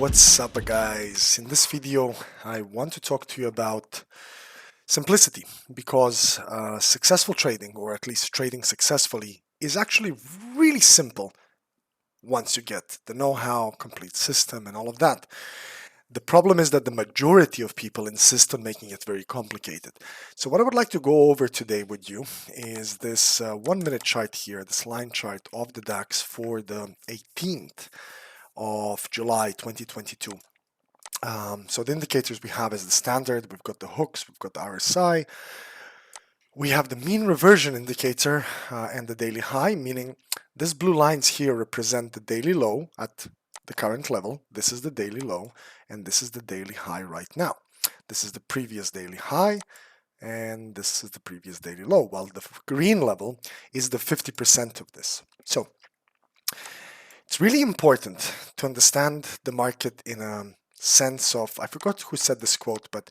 What's up guys? In this video I want to talk to you about simplicity because successful trading, or at least trading successfully, is actually really simple once you get the know-how, complete system and all of that. The problem is that the majority of people insist on making it very complicated. So what I would like to go over today with you is this 1 minute chart here, this line chart of the DAX for the 18th of July 2022. So the indicators we have is the standard, we've got the hooks, we've got the RSI, we have the mean reversion indicator and the daily high, meaning these blue lines here represent the daily low at the current level. This is the daily low and this is the daily high right now. This is the previous daily high and this is the previous daily low, while the green level is the 50% of this. So it's really important to understand the market in a sense of, I forgot who said this quote, but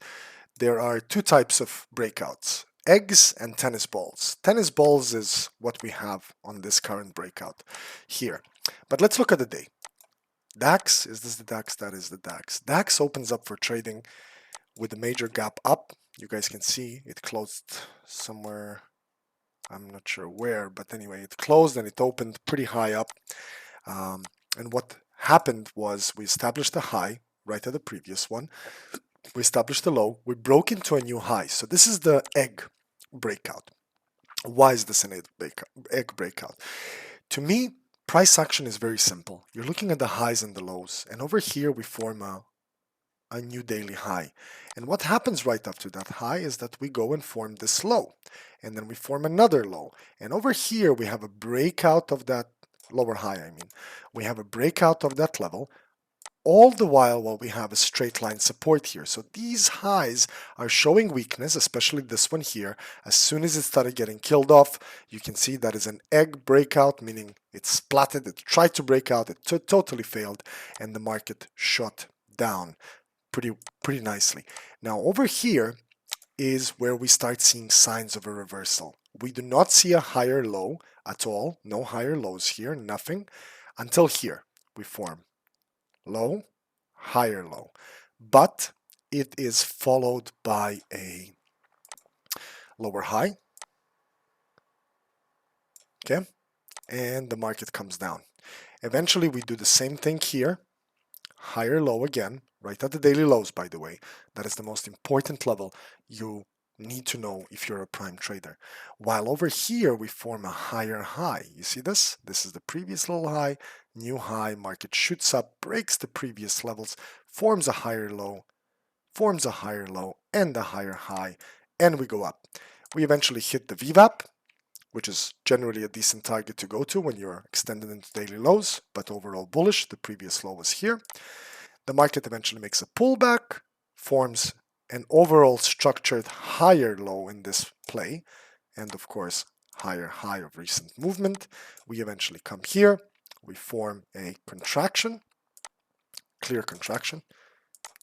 there are two types of breakouts: eggs and tennis balls. Tennis balls is what we have on this current breakout here. But let's look at the day. DAX, is this the DAX? That is the DAX. DAX opens up for trading with a major gap up. You guys can see it closed somewhere, I'm not sure where, but anyway, it closed and it opened pretty high up. And what happened was we established a high right at the previous one. We established a low. We broke into a new high. So this is the egg breakout. Why is this an egg breakout? To me, price action is very simple. You're looking at the highs and the lows. And over here, we form a new daily high. And what happens right after that high is that we go and form this low. And then we form another low. And over here, we have a breakout of that lower high, we have a breakout of that level, all the while we have a straight line support here. So these highs are showing weakness, especially this one here. As soon as it started getting killed off, you can see that is an egg breakout, meaning it splatted, it tried to break out, it totally failed, and the market shot down pretty nicely. Now over here is where we start seeing signs of a reversal. We do not see a higher low at all, no higher lows here, nothing, until here we form low, higher low, but it is followed by a lower high, okay, and the market comes down. Eventually we do the same thing here, higher low again, right at the daily lows, by the way. That is the most important level you need to know if you're a prime trader. While over here we form a higher high. You see this? This is the previous little high, new high, market shoots up, breaks the previous levels, forms a higher low, and a higher high, and we go up. We eventually hit the VWAP, which is generally a decent target to go to when you're extended into daily lows, but overall bullish. The previous low was here. The market eventually makes a pullback, forms an overall structured higher low in this play, and of course higher high of recent movement. We eventually come here, we form a contraction, clear contraction.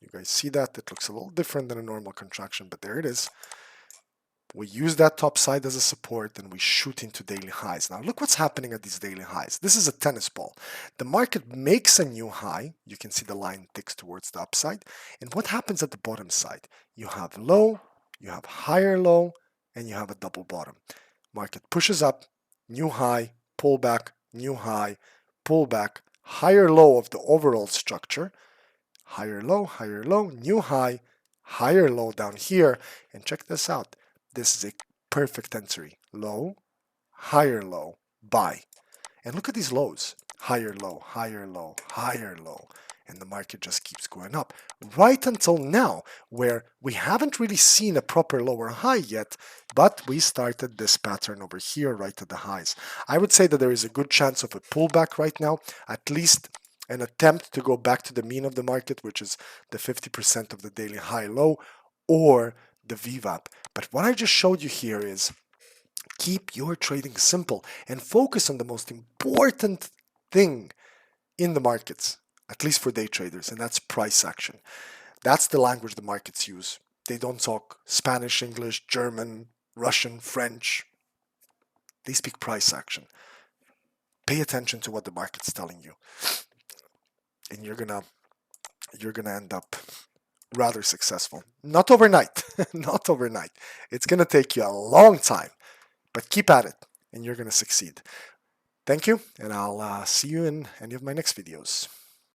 You guys see that? It looks a little different than a normal contraction, but there it is. We use that top side as a support and we shoot into daily highs. Now look what's happening at these daily highs. This is a tennis ball. The market makes a new high. You can see the line ticks towards the upside. And what happens at the bottom side? You have low, you have higher low, and you have a double bottom. Market pushes up, new high, pullback, new high, pullback, higher low of the overall structure, higher low, new high, higher low down here. And check this out. This is a perfect entry. Low, higher low, buy. And look at these lows. Higher low, higher low, higher low. And the market just keeps going up. Right until now, where we haven't really seen a proper lower high yet, but we started this pattern over here right at the highs. I would say that there is a good chance of a pullback right now, at least an attempt to go back to the mean of the market, which is the 50% of the daily high low, or the VWAP. But what I just showed you here is keep your trading simple and focus on the most important thing in the markets, at least for day traders, and that's price action. That's the language the markets use. They don't talk Spanish, English, German, Russian, French. They speak price action. Pay attention to what the market's telling you, and you're gonna you're going to end up rather successful. Not overnight, not overnight. It's going to take you a long time, but keep at it and you're going to succeed. Thank you, and I'll see you in any of my next videos.